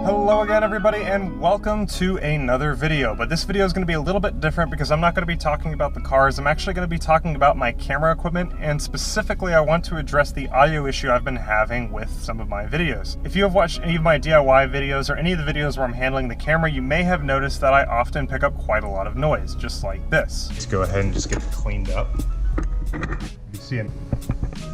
Hello again everybody and welcome to another video, but this video is going to be a little bit different because I'm not going to be talking about the cars. I'm actually going to be talking about my camera equipment, and specifically I want to address the audio issue I've been having with some of my videos. If you have watched any of my DIY videos or any of the videos where I'm handling the camera, you may have noticed that I often pick up quite a lot of noise, just like this. Let's go ahead and just get it cleaned up. You can see it.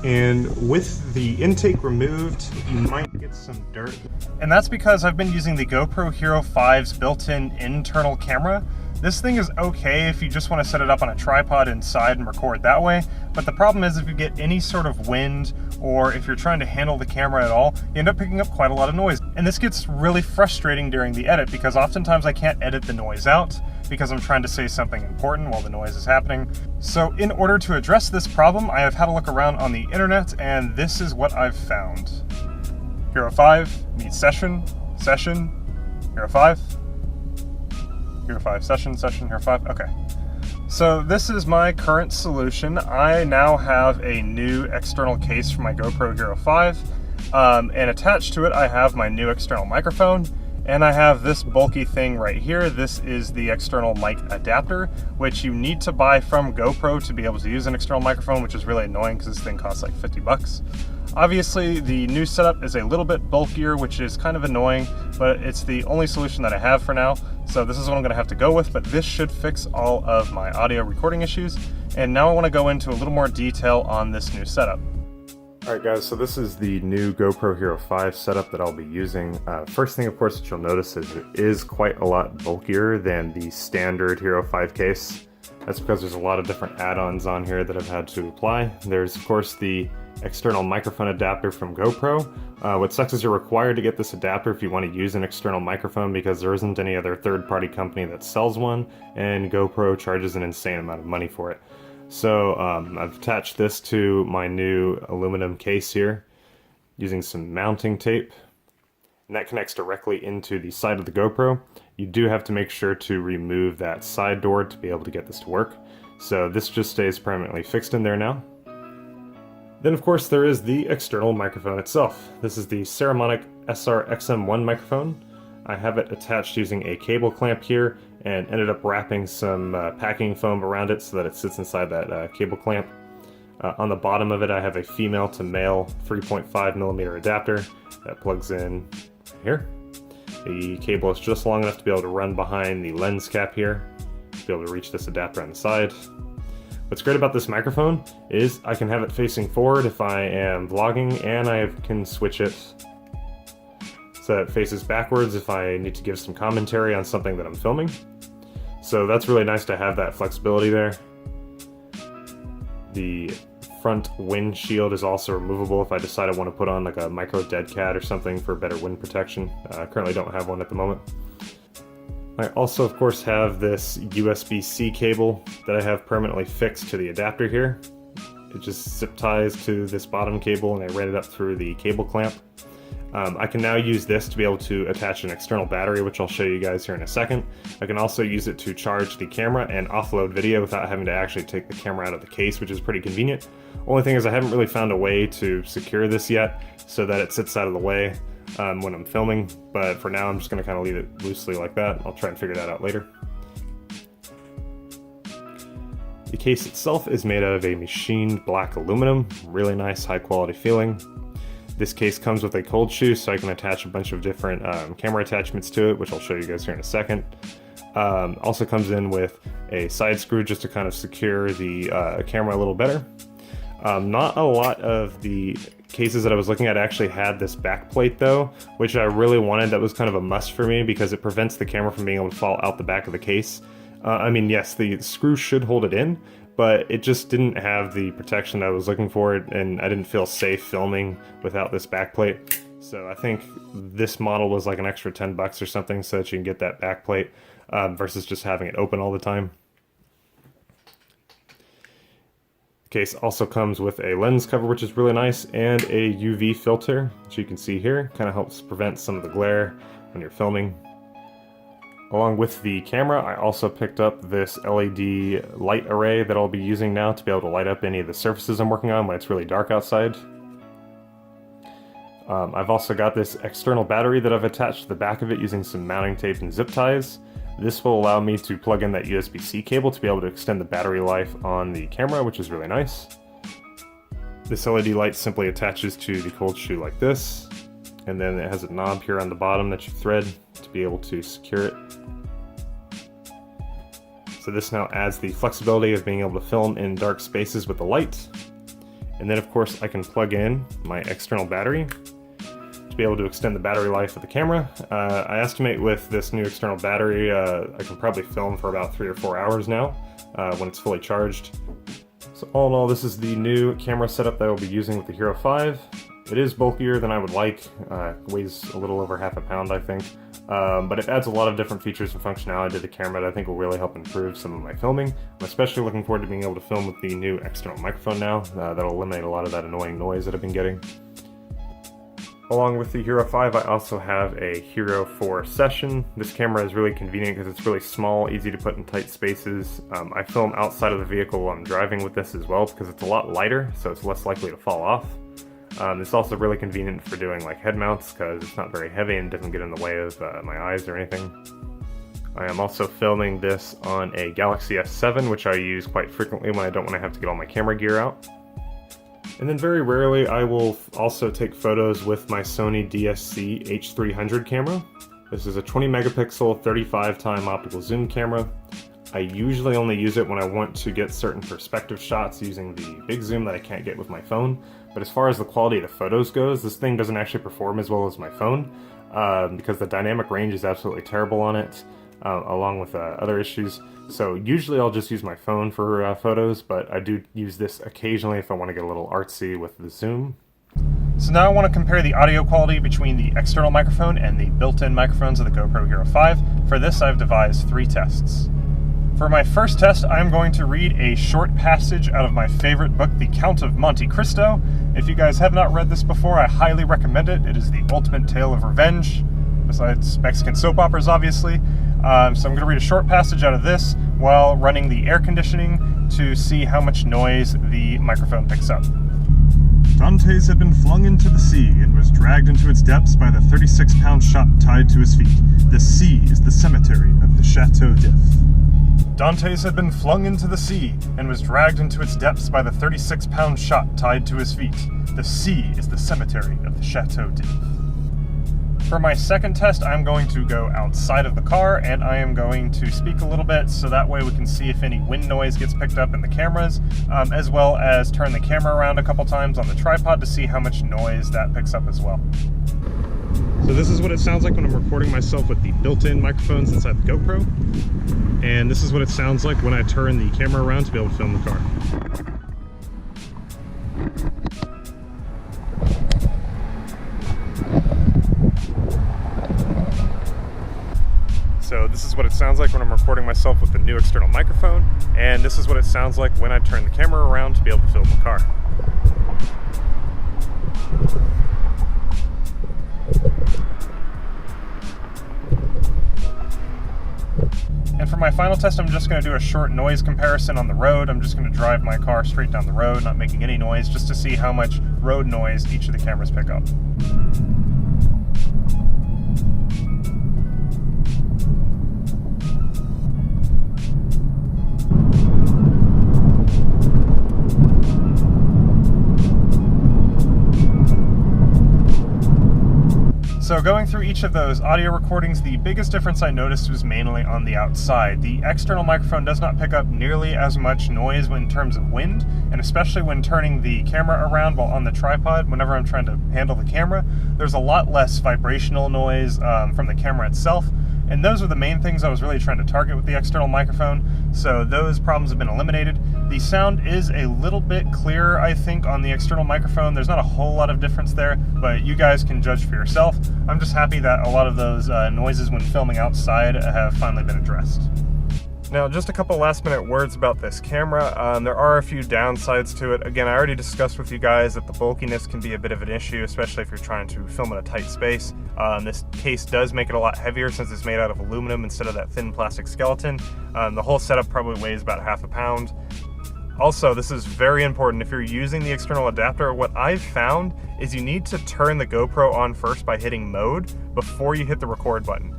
And with the intake removed, you might get some dirt. And that's because I've been using the GoPro Hero 5's built-in internal camera. This thing is okay if you just want to set it up on a tripod inside and record that way, but the problem is if you get any sort of wind or if you're trying to handle the camera at all, you end up picking up quite a lot of noise. And this gets really frustrating during the edit because oftentimes I can't edit the noise out because I'm trying to say something important while the noise is happening. So in order to address this problem, I have had a look around on the internet, and this is what I've found. Hero 5 needs session, Hero 5, Hero 5, session, Hero 5, okay. So this is my current solution. I now have a new external case for my GoPro Hero 5, and attached to it I have my new external microphone. And I have this bulky thing right here. This is the external mic adapter, which you need to buy from GoPro to be able to use an external microphone, which is really annoying because this thing costs like 50 bucks. Obviously, the new setup is a little bit bulkier, which is kind of annoying, but it's the only solution that I have for now. So this is what I'm gonna have to go with, but this should fix all of my audio recording issues. And now I wanna go into a little more detail on this new setup. Alright guys, so this is the new GoPro Hero 5 setup that I'll be using. First thing of course that you'll notice is it is quite a lot bulkier than the standard Hero 5 case. That's because there's a lot of different add-ons on here that I've had to apply. There's of course the external microphone adapter from GoPro. What sucks is you're required to get this adapter if you want to use an external microphone because there isn't any other third-party company that sells one, and GoPro charges an insane amount of money for it. So I've attached this to my new aluminum case here using some mounting tape, and that connects directly into the side of the GoPro. You do have to make sure to remove that side door to be able to get this to work. So this just stays permanently fixed in there now. Then of course there is the external microphone itself. This is the Saramonic SR-XM1 microphone. I have it attached using a cable clamp here and ended up wrapping some packing foam around it so that it sits inside that cable clamp. On the bottom of it I have a female to male 3.5mm adapter that plugs in here. The cable is just long enough to be able to run behind the lens cap here, to be able to reach this adapter on the side. What's great about this microphone is I can have it facing forward if I am vlogging, and I can switch it so it faces backwards if I need to give some commentary on something that I'm filming. So that's really nice to have that flexibility there. The front windshield is also removable if I decide I want to put on like a micro dead cat or something for better wind protection. I currently don't have one at the moment. I also of course have this USB-C cable that I have permanently fixed to the adapter here. It just zip ties to this bottom cable and I ran it up through the cable clamp. I can now use this to be able to attach an external battery, which I'll show you guys here in a second. I can also use it to charge the camera and offload video without having to actually take the camera out of the case, which is pretty convenient. Only thing is I haven't really found a way to secure this yet so that it sits out of the way when I'm filming, but for now I'm just going to kind of leave it loosely like that. I'll try and figure that out later. The case itself is made out of a machined black aluminum, really nice high quality feeling. This case comes with a cold shoe, so I can attach a bunch of different camera attachments to it, which I'll show you guys here in a second. Also comes in with a side screw just to kind of secure the camera a little better. Not a lot of the cases that I was looking at actually had this back plate though, which I really wanted. That was kind of a must for me because it prevents the camera from being able to fall out the back of the case. I mean, yes, the screw should hold it in, but it just didn't have the protection I was looking for, and I didn't feel safe filming without this backplate. So I think this model was like an extra 10 bucks or something so that you can get that backplate versus just having it open all the time. The case also comes with a lens cover, which is really nice, and a UV filter, which you can see here. Kind of helps prevent some of the glare when you're filming. Along with the camera, I also picked up this LED light array that I'll be using now to be able to light up any of the surfaces I'm working on when it's really dark outside. I've also got this external battery that I've attached to the back of it using some mounting tape and zip ties. This will allow me to plug in that USB-C cable to be able to extend the battery life on the camera, which is really nice. This LED light simply attaches to the cold shoe like this, and then it has a knob here on the bottom that you thread to be able to secure it. So this now adds the flexibility of being able to film in dark spaces with the light. And then of course I can plug in my external battery to be able to extend the battery life of the camera. I estimate with this new external battery, I can probably film for about 3 or 4 hours now when it's fully charged. So all in all, this is the new camera setup that I will be using with the Hero 5. It is bulkier than I would like, weighs a little over half a pound I think, but it adds a lot of different features and functionality to the camera that I think will really help improve some of my filming. I'm especially looking forward to being able to film with the new external microphone now. That'll eliminate a lot of that annoying noise that I've been getting. Along with the Hero 5, I also have a Hero 4 Session. This camera is really convenient because it's really small, easy to put in tight spaces. I film outside of the vehicle while I'm driving with this as well because it's a lot lighter, so it's less likely to fall off. It's also really convenient for doing like head mounts because it's not very heavy and doesn't get in the way of my eyes or anything. I am also filming this on a Galaxy S7, which I use quite frequently when I don't want to have to get all my camera gear out. And then very rarely I will also take photos with my Sony DSC H300 camera. This is a 20 megapixel 35x optical zoom camera. I usually only use it when I want to get certain perspective shots using the big zoom that I can't get with my phone. But as far as the quality of the photos goes, this thing doesn't actually perform as well as my phone because the dynamic range is absolutely terrible on it, along with other issues. So usually I'll just use my phone for photos, but I do use this occasionally if I want to get a little artsy with the zoom. So now I want to compare the audio quality between the external microphone and the built-in microphones of the GoPro Hero 5. For this I've devised 3 tests. For my first test, I'm going to read a short passage out of my favorite book, The Count of Monte Cristo. If you guys have not read this before, I highly recommend it. It is the ultimate tale of revenge, besides Mexican soap operas, obviously. So I'm going to read a short passage out of this while running the air conditioning to see how much noise the microphone picks up. Dantes had been flung into the sea and was dragged into its depths by the 36-pound shot tied to his feet. The sea is the cemetery of the Chateau d'If. Dantes had been flung into the sea and was dragged into its depths by the 36-pound shot tied to his feet. The sea is the cemetery of the Chateau d'If. For my second test, I'm going to go outside of the car and I am going to speak a little bit so that way we can see if any wind noise gets picked up in the cameras, as well as turn the camera around a couple times on the tripod to see how much noise that picks up as well. So this is what it sounds like when I'm recording myself with the built-in microphones inside the GoPro. And this is what it sounds like when I turn the camera around to be able to film the car. So this is what it sounds like when I'm recording myself with the new external microphone, and this is what it sounds like when I turn the camera around to be able to film the car. And for my final test, I'm just going to do a short noise comparison on the road. I'm just going to drive my car straight down the road, not making any noise, just to see how much road noise each of the cameras pick up. So going through each of those audio recordings, the biggest difference I noticed was mainly on the outside. The external microphone does not pick up nearly as much noise in terms of wind, and especially when turning the camera around while on the tripod, whenever I'm trying to handle the camera, there's a lot less vibrational noise from the camera itself. And those are the main things I was really trying to target with the external microphone, so those problems have been eliminated. The sound is a little bit clearer, I think, on the external microphone. There's not a whole lot of difference there, but you guys can judge for yourself. I'm just happy that a lot of those noises when filming outside have finally been addressed. Now, just a couple last-minute words about this camera. There are a few downsides to it. Again, I already discussed with you guys that the bulkiness can be a bit of an issue, especially if you're trying to film in a tight space. This case does make it a lot heavier since it's made out of aluminum instead of that thin plastic skeleton. The whole setup probably weighs about half a pound. Also, this is very important if you're using the external adapter. What I've found is you need to turn the GoPro on first by hitting mode before you hit the record button.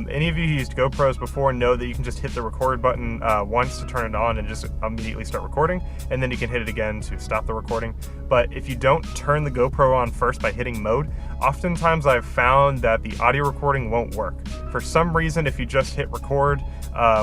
Any of you who used GoPros before know that you can just hit the record button once to turn it on and just immediately start recording, and then you can hit it again to stop the recording. But if you don't turn the GoPro on first by hitting mode, oftentimes I've found that the audio recording won't work. For some reason, if you just hit record,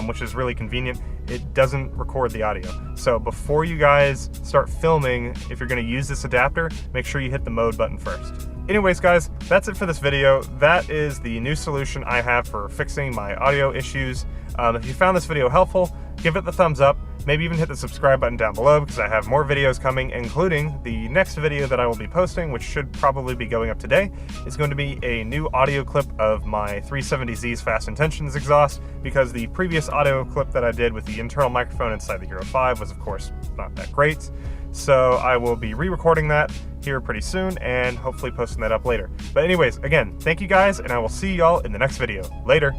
which is really convenient, it doesn't record the audio. So before you guys start filming, if you're gonna use this adapter, make sure you hit the mode button first. Anyways guys, that's it for this video. That is the new solution I have for fixing my audio issues. If you found this video helpful, give it the thumbs up. Maybe even hit the subscribe button down below because I have more videos coming, including the next video that I will be posting, which should probably be going up today. It's going to be a new audio clip of my 370Z's Fast Intentions exhaust, because the previous audio clip that I did with the internal microphone inside the Hero 5 was of course not that great. So I will be re-recording that here pretty soon and hopefully posting that up later. But anyways, again, thank you guys, and I will see y'all in the next video. Later.